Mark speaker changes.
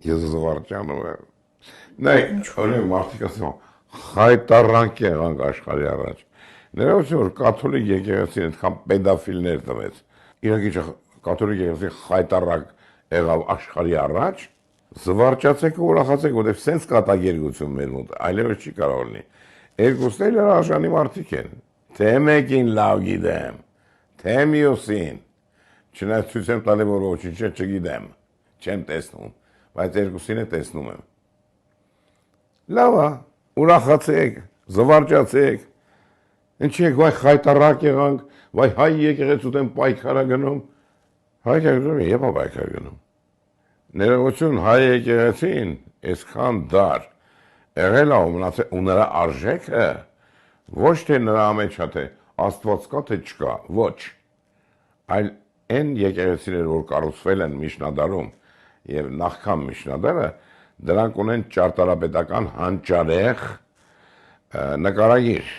Speaker 1: Ես զվարճանում եմ։ Նայ, օրինակ մարդիկ ասում են, խայտառանք եղանք աշխարհի առաջ։ Ներողություն, որ կաթոլիկ եկեղեցին այդքան պեդոֆիլներ տվեց։ Իհարկե կաթոլիկ եկեղեցին խայտառակ եղավ աշխարհի առաջ, զվարճացեք ու ուրախացեք, որովհետև սենց կատակերգություն մեր մոտ, այլևս չի կարող լինի։ Երկուսն էլ արժանի մարդիկ են։ Թե մեկին լավ գիտեմ, թե մյուսին։ Չնայած ցույց եմ տալի, որ ոչինչ չգիտեմ, չեմ տեսնում, բայց երկուսին է տեսնում եմ։ Լավ է, ուրախացեք, զվարճացեք։ Ինչի եք, վայ խայտառակ եղանք, վայ հայ եկեղեցու դեմ պայքարա գնում։ Հայ եկեղեցին եւ պայքար գնում։ Ներողություն, հայ եկեղեցին այսքան դար եղել է ու մնացել ու նրա արժեքը ոչ թե նրա մեջ է թե Աստված կա թե չկա, ոչ, այլ այն եկեղեցիներ, որ կառուցվել են միջնադարում եւ նախքան միջնադարը, դրանք ունեն ճարտարապետական հանճարեղ նկարագիր,